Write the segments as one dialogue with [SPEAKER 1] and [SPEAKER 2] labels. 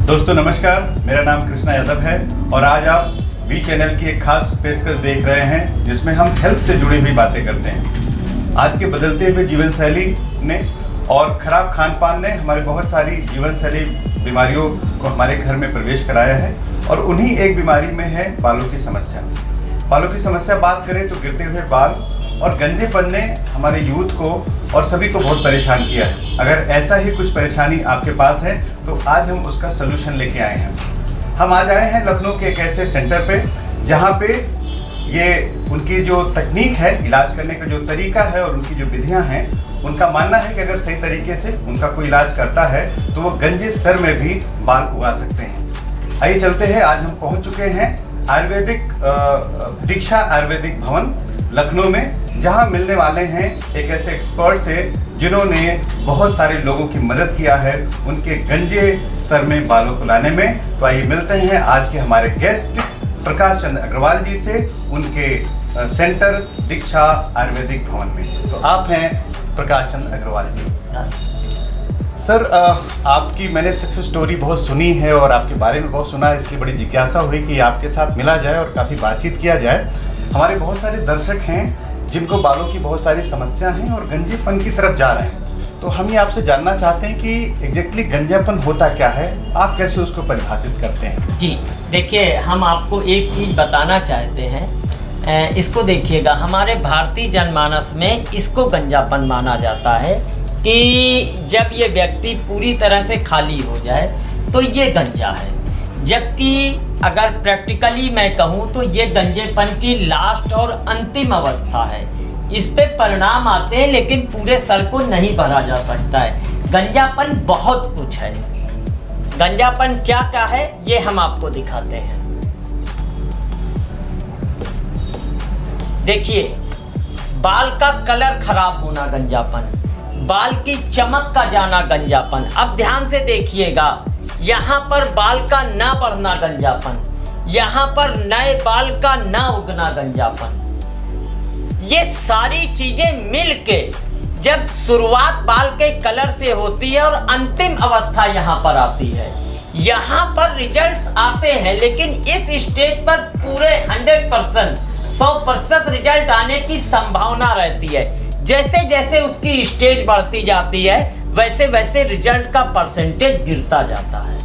[SPEAKER 1] दोस्तों नमस्कार, मेरा नाम कृष्णा यादव है और आज आप वी चैनल की एक खास पेशकश देख रहे हैं जिसमें हम हेल्थ से जुड़ी हुई बातें करते हैं। आज के बदलते हुए जीवन शैली ने और ख़राब खान पान ने हमारे बहुत सारी जीवन शैली बीमारियों को हमारे घर में प्रवेश कराया है और उन्हीं एक बीमारी में है बालों की समस्या। बालों की समस्या बात करें तो गिरते हुए बाल और गंजेपन ने हमारे यूथ को और सभी को बहुत परेशान किया है। अगर ऐसा ही कुछ परेशानी आपके पास है तो आज हम उसका सलूशन लेके आए हैं। हम आज आए हैं लखनऊ के एक ऐसे सेंटर पे जहाँ पे ये उनकी जो तकनीक है, इलाज करने का जो तरीका है और उनकी जो विधियाँ हैं, उनका मानना है कि अगर सही तरीके से उनका कोई इलाज करता है तो वो गंजे सर में भी बाल उगा सकते हैं। आइए चलते हैं। आज हम पहुँच चुके हैं आयुर्वेदिक दीक्षा आयुर्वेदिक भवन लखनऊ में, जहां मिलने वाले हैं एक ऐसे एक्सपर्ट से जिन्होंने बहुत सारे लोगों की मदद किया है उनके गंजे सर में बालों को लाने में। तो आइए मिलते हैं आज के हमारे गेस्ट प्रकाश चंद्र अग्रवाल जी से उनके सेंटर दीक्षा आयुर्वेदिक भवन में। तो आप हैं प्रकाश चंद्र अग्रवाल जी। सर, आपकी मैंने सक्सेस स्टोरी बहुत सुनी है और आपके बारे में बहुत सुना है, इसलिए बड़ी जिज्ञासा हुई कि आपके साथ मिला जाए और काफ़ी बातचीत किया जाए। हमारे बहुत सारे दर्शक हैं जिनको बालों की बहुत सारी समस्या हैं और गंजेपन की तरफ जा रहे हैं, तो हम ये आपसे जानना चाहते हैं कि एग्जैक्टली गंजेपन होता क्या है, आप कैसे उसको परिभाषित करते हैं?
[SPEAKER 2] जी देखिए, हम आपको एक चीज़ बताना चाहते हैं। इसको देखिएगा, हमारे भारतीय जनमानस में इसको गंजापन माना जाता है कि जब ये व्यक्ति पूरी तरह से खाली हो जाए तो ये गंजा है। जबकि अगर प्रैक्टिकली मैं कहूँ तो ये गंजेपन की लास्ट और अंतिम अवस्था है। इस पे परिणाम आते हैं लेकिन पूरे सर को नहीं भरा जा सकता है। गंजापन बहुत कुछ है। गंजापन क्या क्या है ये हम आपको दिखाते हैं। देखिए, बाल का कलर खराब होना गंजापन, बाल की चमक का जाना गंजापन। अब ध्यान से देखिएगा, यहाँ पर बाल का ना बढ़ना गंजापन, यहाँ पर नए बाल का ना उगना गंजापन। ये सारी चीजें मिलके जब शुरुआत बाल के कलर से होती है और अंतिम अवस्था यहाँ पर आती है, यहाँ पर रिजल्ट्स आते हैं। लेकिन इस स्टेज पर पूरे 100% रिजल्ट आने की संभावना रहती है। जैसे जैसे उसकी स्टेज बढ़ती जाती है वैसे वैसे रिजल्ट का परसेंटेज गिरता जाता है।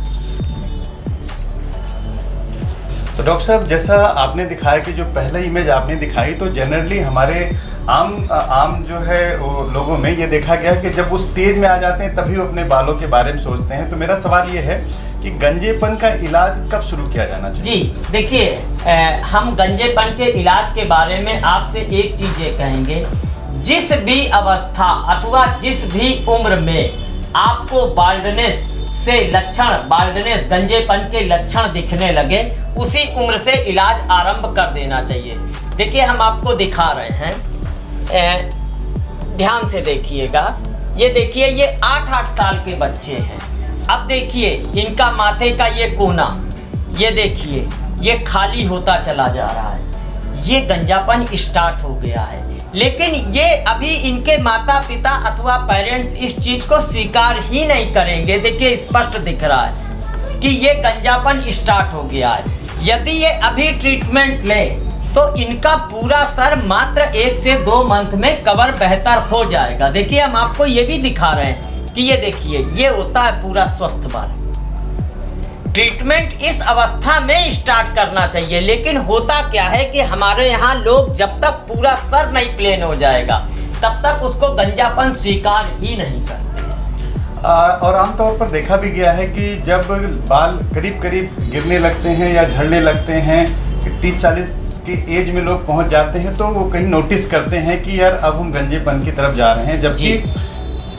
[SPEAKER 1] तो डॉक्टर साहब, जैसा आपने दिखाया कि जो पहला इमेज आपने दिखाई, तो जनरली हमारे आम जो है वो लोगों में ये देखा गया कि जब वो स्टेज में आ जाते हैं तभी वो अपने बालों के बारे में सोचते हैं। तो मेरा सवाल ये है कि गंजेपन का इलाज कब शुरू किया जाना चाहिए?
[SPEAKER 2] जी देखिए, हम गंजेपन के इलाज के बारे में आपसे एक चीज़ ये कहेंगे, जिस भी अवस्था अथवा जिस भी उम्र में आपको बाल्डनेस से लक्षण, बाल्डनेस गंजेपन के लक्षण दिखने लगे, उसी उम्र से इलाज आरंभ कर देना चाहिए। देखिए, हम आपको दिखा रहे हैं, ध्यान से देखिएगा। ये देखिए, ये 8-8 साल के बच्चे हैं। अब देखिए इनका माथे का ये कोना, ये देखिए ये खाली होता चला जा रहा है। ये गंजापन स्टार्ट हो गया है। लेकिन ये अभी इनके माता पिता अथवा पेरेंट्स इस चीज को स्वीकार ही नहीं करेंगे। देखिए, स्पष्ट दिख रहा है कि ये गंजापन स्टार्ट हो गया है। यदि ये अभी ट्रीटमेंट ले तो इनका पूरा सर मात्र 1 से 2 मंथ में कवर बेहतर हो जाएगा। देखिए, हम आपको ये भी दिखा रहे हैं कि ये देखिए, ये होता है पूरा स्वस्थ बाल। ट्रीटमेंट इस अवस्था में स्टार्ट करना चाहिए। लेकिन होता क्या है कि हमारे यहाँ लोग जब तक पूरा सर नहीं प्लेन हो जाएगा तब तक उसको गंजापन स्वीकार ही नहीं करते।
[SPEAKER 1] और आमतौर पर देखा भी गया है कि जब बाल करीब करीब गिरने लगते हैं या झड़ने लगते हैं, 30-40 की एज में लोग पहुंच जाते हैं, तो वो कहीं नोटिस करते हैं कि यार अब हम गंजेपन की तरफ जा रहे हैं। जबकि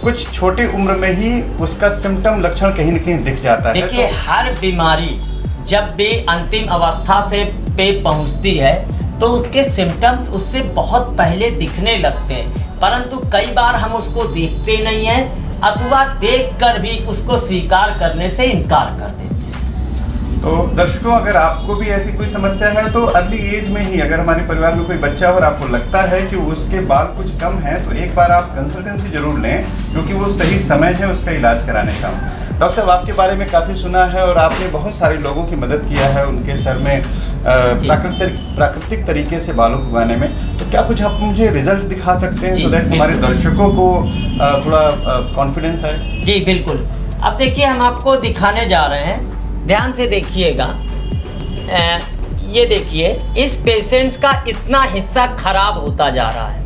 [SPEAKER 1] कुछ छोटी उम्र में ही उसका सिम्टम लक्षण कहीं न कहीं दिख जाता है।
[SPEAKER 2] देखिए, हर बीमारी जब भी अंतिम अवस्था से पे पहुंचती है तो उसके सिम्टम्स उससे बहुत पहले दिखने लगते हैं, परंतु कई बार हम उसको देखते नहीं हैं अथवा देखकर भी उसको स्वीकार करने से इनकार कर देते हैं।
[SPEAKER 1] तो दर्शकों, अगर आपको भी ऐसी कोई समस्या है तो अर्ली एज में ही, अगर हमारे परिवार में कोई बच्चा और आपको लगता है कि उसके बाल कुछ कम हैं, तो एक बार आप कंसल्टेंसी जरूर लें, क्योंकि वो सही समय है उसका इलाज कराने का। डॉक्टर साहब, आपके बारे में काफ़ी सुना है और आपने बहुत सारे लोगों की मदद किया है उनके सर में प्राकृतिक तरीके से बालों को उगाने में। तो क्या कुछ आप मुझे रिजल्ट दिखा सकते हैं, सो दैट हमारे दर्शकों को थोड़ा कॉन्फिडेंस आए?
[SPEAKER 2] जी बिल्कुल। अब देखिए, हम आपको दिखाने जा रहे हैं, ध्यान से देखिएगा। ये देखिए, इस पेशेंट्स का इतना हिस्सा खराब होता जा रहा है।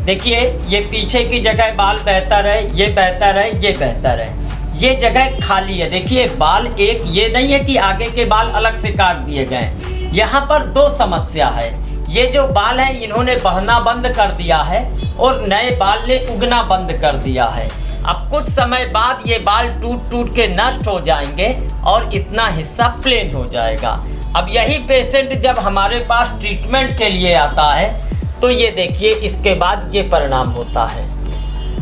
[SPEAKER 2] देखिए, ये पीछे की जगह बाल बेहतर है, ये बेहतर है, ये बेहतर है, ये जगह खाली है। देखिए, बाल एक ये नहीं है कि आगे के बाल अलग से काट दिए गए, यहाँ पर दो समस्या है। ये जो बाल है इन्होंने बढ़ना बंद कर दिया है और नए बाल ने उगना बंद कर दिया है। अब कुछ समय बाद ये बाल टूट टूट के नष्ट हो जाएंगे और इतना हिस्सा प्लेन हो जाएगा। अब यही पेशेंट जब हमारे पास ट्रीटमेंट के लिए आता है तो ये देखिए, इसके बाद ये परिणाम होता है।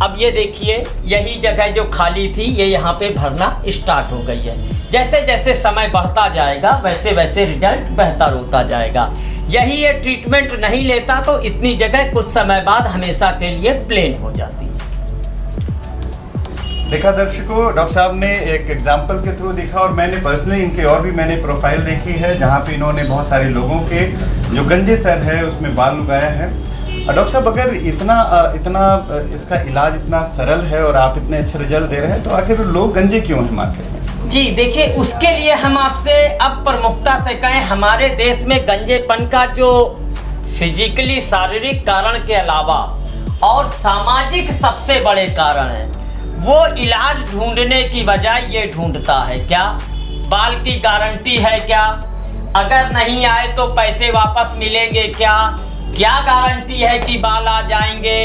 [SPEAKER 2] अब ये देखिए, यही जगह जो खाली थी ये यहाँ पे भरना स्टार्ट हो गई है। जैसे जैसे समय बढ़ता जाएगा वैसे वैसे रिजल्ट बेहतर होता जाएगा। यही ये ट्रीटमेंट नहीं लेता तो इतनी जगह कुछ समय बाद हमेशा के लिए प्लेन हो जाती।
[SPEAKER 1] देखा दर्शकों, डॉक्टर साहब ने एक एग्जाम्पल के थ्रू दिखा और मैंने पर्सनली इनके और भी मैंने प्रोफाइल देखी है जहाँ पे इन्होंने बहुत सारे लोगों के जो गंजे सर है उसमें बाल उगाया है। डॉक्टर साहब, अगर इतना इसका इलाज इतना सरल है और आप इतने अच्छे रिजल्ट दे रहे हैं तो आखिर लोग गंजे क्यों हैं मार्केट में?
[SPEAKER 2] जी देखिए, उसके लिए हम आपसे अब प्रमुखता से कहें, हमारे देश में गंजेपन का जो फिजिकली शारीरिक कारण के अलावा और सामाजिक सबसे बड़े कारण है, वो इलाज ढूंढने की बजाय ये ढूंढता है क्या बाल की गारंटी है, क्या अगर नहीं आए तो पैसे वापस मिलेंगे, क्या गारंटी है कि बाल आ जाएंगे।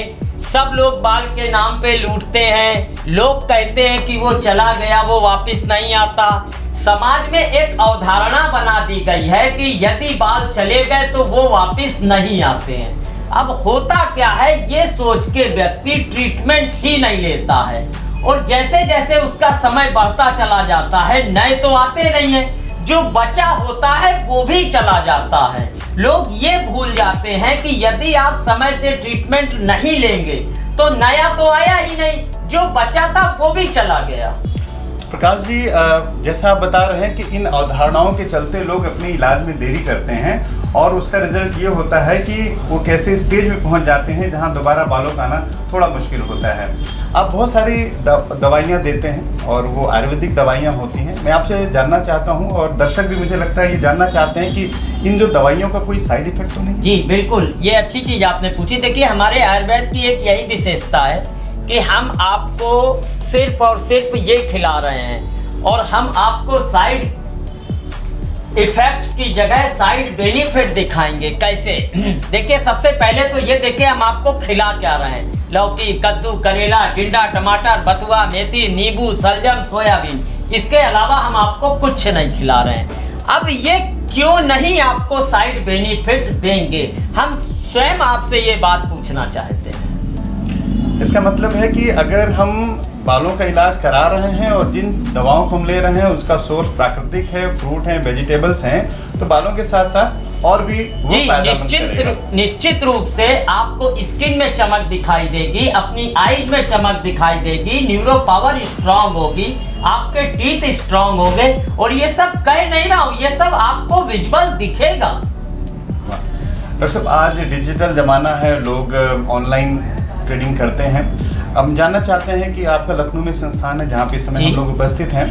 [SPEAKER 2] सब लोग बाल के नाम पे लूटते हैं। लोग कहते हैं कि वो चला गया, वो वापस नहीं आता। समाज में एक अवधारणा बना दी गई है कि यदि बाल चले गए तो वो वापस नहीं आते हैं। अब होता क्या है, ये सोच के व्यक्ति ट्रीटमेंट ही नहीं लेता है और जैसे जैसे उसका समय बढ़ता चला जाता है, नए तो आते नहीं है, जो बचा होता है वो भी चला जाता है। लोग ये भूल जाते हैं कि यदि आप समय से ट्रीटमेंट नहीं लेंगे तो नया तो आया ही नहीं, जो बचा था वो भी चला गया।
[SPEAKER 1] प्रकाश जी, जैसा आप बता रहे हैं कि इन अवधारणाओं के चलते लोग अपने इलाज में देरी करते हैं और उसका रिजल्ट ये होता है कि वो कैसे स्टेज में पहुंच जाते हैं जहां दोबारा बालों का आना थोड़ा मुश्किल होता है। आप बहुत सारी दवाइयाँ देते हैं और वो आयुर्वेदिक दवाइयाँ होती हैं। मैं आपसे जानना चाहता हूँ और दर्शक भी मुझे लगता है ये जानना चाहते हैं कि इन जो दवाइयों का कोई साइड इफेक्ट तो नहीं?
[SPEAKER 2] जी बिल्कुल, ये अच्छी चीज़ आपने पूछी। देखिए, हमारे आयुर्वेद की एक यही विशेषता है कि हम आपको सिर्फ और सिर्फ ये खिला रहे हैं और हम आपको साइड इफेक्ट की जगह साइड बेनिफिट दिखाएंगे। कैसे? देखिए, सबसे पहले तो ये देखिए हम आपको खिला क्या रहे हैं। लौकी, कद्दू, करेला, टिंडा, टमाटर, बथुआ, मेथी, नींबू, सलजम, सोयाबीन, इसके अलावा हम आपको कुछ नहीं खिला रहे हैं। अब ये क्यों नहीं आपको साइड बेनिफिट देंगे, हम स्वयं आपसे ये बात पूछना चाहते हैं।
[SPEAKER 1] इसका मतलब है कि अगर हम बालों का इलाज करा रहे हैं और जिन दवाओं को हम ले रहे हैं उसका सोर्स प्राकृतिक है, फ्रूट हैं, वेजिटेबल्स हैं, तो बालों के साथ साथ और भी वो
[SPEAKER 2] निश्चित रूप से आपको स्किन में चमक दिखाई देगी, अपनी आईज में चमक दिखाई देगी, न्यूरो पावर स्ट्रांग होगी, आपके टीथ स्ट्रांग होंगे और ये सब कह नहीं रहा हूँ, ये सब आपको विजुअल दिखेगा।
[SPEAKER 1] डॉक्टर साहब, आज डिजिटल जमाना है, लोग ऑनलाइन ट्रेडिंग करते हैं। हम जानना चाहते हैं कि आपका लखनऊ में संस्थान है जहाँ पे इस समय हम लोग उपस्थित हैं,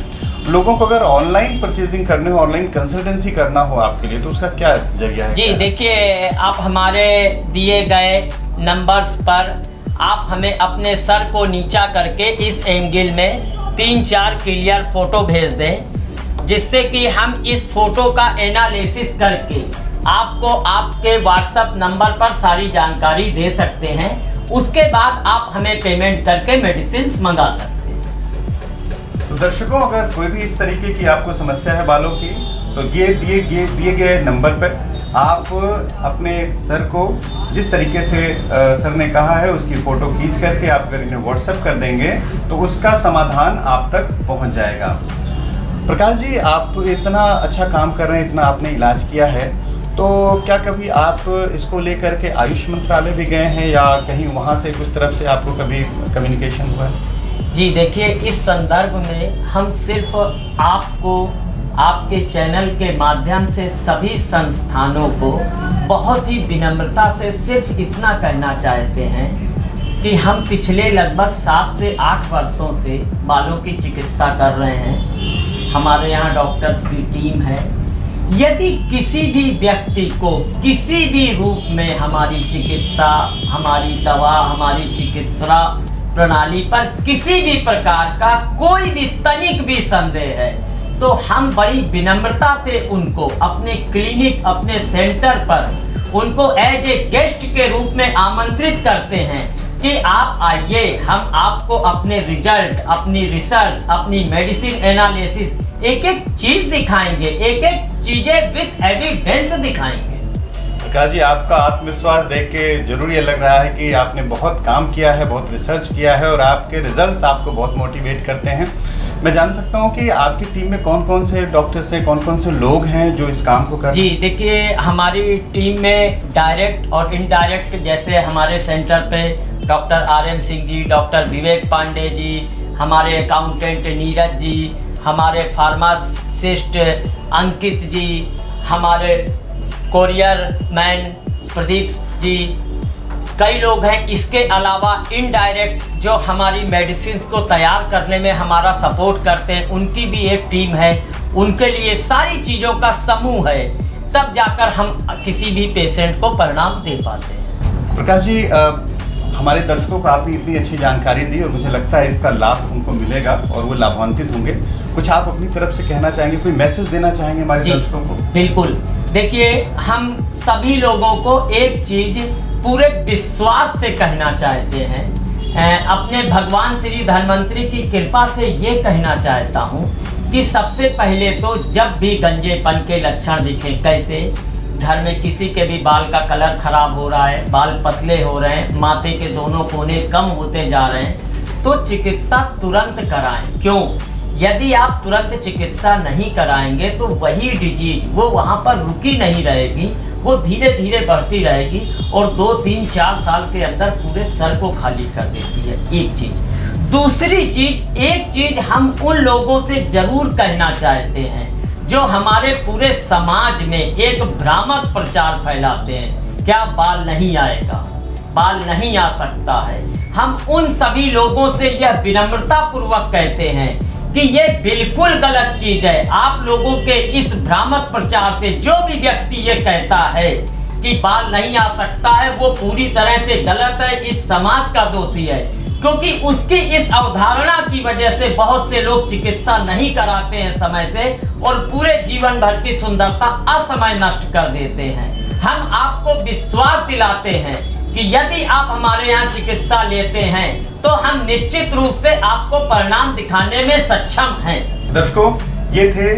[SPEAKER 1] लोगों को अगर ऑनलाइन परचेजिंग करने हो, ऑनलाइन कंसल्टेंसी करना हो आपके लिए, तो उसका क्या जरिया है?
[SPEAKER 2] जी देखिए, आप हमारे दिए गए नंबर्स पर आप हमें अपने सर को नीचा करके इस एंगल में 3-4 क्लियर फोटो भेज दें, जिससे कि हम इस फोटो का एनालिसिस करके आपको आपके व्हाट्सएप नंबर पर सारी जानकारी दे सकते हैं। उसके बाद आप हमें पेमेंट करके मेडिसिन मंगा सकते हैं।
[SPEAKER 1] तो दर्शकों, अगर कोई भी इस तरीके की आपको समस्या है बालों की, तो ये दिए गए नंबर पर आप अपने सर को जिस तरीके से सर ने कहा है उसकी फ़ोटो खींच करके आप अगर इन्हें व्हाट्सएप कर देंगे तो उसका समाधान आप तक पहुंच जाएगा। प्रकाश जी, आप इतना अच्छा काम कर रहे हैं, इतना आपने इलाज किया है, तो क्या कभी आप इसको लेकर के आयुष मंत्रालय भी गए हैं या कहीं वहाँ से कुछ तरफ से आपको कभी कम्युनिकेशन हुआ है?
[SPEAKER 2] जी देखिए, इस संदर्भ में हम सिर्फ आपको आपके चैनल के माध्यम से सभी संस्थानों को बहुत ही विनम्रता से सिर्फ इतना कहना चाहते हैं कि हम पिछले लगभग 7 से 8 वर्षों से बालों की चिकित्सा कर रहे हैं। हमारे यहाँ डॉक्टर्स की टीम है। यदि किसी भी व्यक्ति को किसी भी रूप में हमारी चिकित्सा, हमारी दवा, हमारी चिकित्सा प्रणाली पर किसी भी प्रकार का कोई भी तनिक भी संदेह है, तो हम बड़ी विनम्रता से उनको अपने क्लिनिक, अपने सेंटर पर उनको एज ए गेस्ट के रूप में आमंत्रित करते हैं कि आप आइए, हम आपको अपने रिजल्ट, अपनी रिसर्च, अपनी मेडिसिन एनालिसिस एक एक चीज दिखाएंगे, एक एक चीजें विद एविडेंस दिखाएंगे।
[SPEAKER 1] प्रकाश जी, आपका आत्मविश्वास देख के जरूर ये लग रहा है कि आपने बहुत काम किया है, बहुत रिसर्च किया है और आपके रिजल्ट्स आपको बहुत मोटिवेट करते हैं। मैं जान सकता हूँ कि आपकी टीम में कौन कौन से डॉक्टर्स हैं, कौन कौन से लोग हैं जो इस काम को कर रहे हैं?
[SPEAKER 2] जी देखिए, हमारी टीम में डायरेक्ट और इनडायरेक्ट, जैसे हमारे सेंटर पे doctor RM Singh ji, doctor विवेक पांडे जी, हमारे अकाउंटेंट नीरज जी, हमारे फार्मासिस्ट अंकित जी, हमारे कोरियर मैन प्रदीप जी, कई लोग हैं। इसके अलावा इनडायरेक्ट जो हमारी मेडिसिन को तैयार करने में हमारा सपोर्ट करते हैं, उनकी भी एक टीम है। उनके लिए सारी चीज़ों का समूह है, तब जाकर हम किसी भी पेशेंट को परिणाम दे पाते हैं।
[SPEAKER 1] प्रकाश जी, हमारे दर्शकों को आपने इतनी अच्छी जानकारी दी और मुझे लगता है इसका लाभ उनको मिलेगा और वो लाभान्वित होंगे। कुछ आप अपनी तरफ से कहना चाहेंगे, कोई मैसेज देना चाहेंगे हमारे दर्शकों को?
[SPEAKER 2] बिल्कुल। देखिए, हम सभी लोगों को एक चीज पूरे विश्वास से कहना चाहते हैं, अपने भगवान श्री धन्वंतरी की कृपा से ये कहना चाहता हूँ कि सबसे पहले तो जब भी गंजेपन के लक्षण दिखे, कैसे घर में किसी के भी बाल का कलर खराब हो रहा है, बाल पतले हो रहे हैं, माथे के दोनों कोने कम होते जा रहे हैं, तो चिकित्सा तुरंत कराएं। क्यों? यदि आप तुरंत चिकित्सा नहीं कराएंगे तो वही डिजीज वो वहाँ पर रुकी नहीं रहेगी, वो धीरे धीरे बढ़ती रहेगी और 2, 3, 4 साल के अंदर पूरे सर को खाली कर देती है। एक चीज। दूसरी चीज, एक चीज हम उन लोगों से जरूर कहना चाहते हैं जो हमारे पूरे समाज में एक भ्रामक प्रचार फैलाते हैं, क्या बाल नहीं आएगा, बाल नहीं आ सकता है। हम उन सभी लोगों से यह विनम्रता पूर्वक कहते हैं कि ये बिल्कुल गलत चीज है। आप लोगों के इस भ्रामक प्रचार से जो भी व्यक्ति ये कहता है कि बाल नहीं आ सकता है, वो पूरी तरह से गलत है, इस समाज का दोषी है, क्योंकि उसकी इस अवधारणा की वजह से बहुत से लोग चिकित्सा नहीं कराते हैं समय से और पूरे जीवन भर की सुंदरता असमय नष्ट कर देते हैं। हम आपको विश्वास दिलाते हैं कि यदि आप हमारे यहाँ चिकित्सा लेते हैं तो हम निश्चित रूप से आपको परिणाम दिखाने में सक्षम हैं।
[SPEAKER 1] दर्शकों, ये थे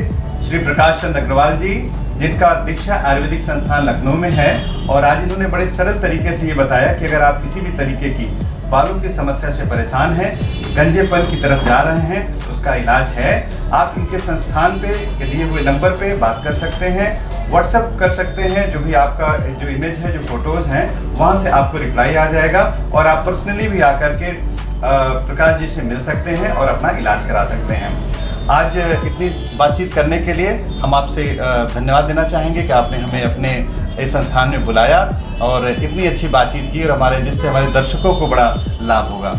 [SPEAKER 1] श्री प्रकाश चंद अग्रवाल जी, जिनका दीक्षा आयुर्वेदिक संस्थान लखनऊ में है और आज इन्होंने बड़े सरल तरीके से ये बताया कि अगर आप किसी भी तरीके की बालों की समस्या से परेशान हैं, गंजेपन की तरफ जा रहे हैं, तो उसका इलाज है। आप इनके संस्थान पे दिए हुए नंबर पे बात कर सकते हैं, व्हाट्सएप कर सकते हैं, जो भी आपका जो इमेज है, जो फोटोज़ हैं, वहाँ से आपको रिप्लाई आ जाएगा और आप पर्सनली भी आकर के प्रकाश जी से मिल सकते हैं और अपना इलाज करा सकते हैं। आज इतनी बातचीत करने के लिए हम आपसे धन्यवाद देना चाहेंगे कि आपने हमें अपने इस संस्थान में बुलाया और इतनी अच्छी बातचीत की और जिससे हमारे दर्शकों को बड़ा लाभ होगा।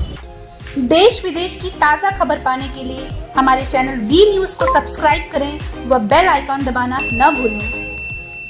[SPEAKER 3] देश विदेश की ताज़ा खबर पाने के लिए हमारे चैनल वी न्यूज़ को सब्सक्राइब करें व बेल आइकॉन दबाना न भूलें।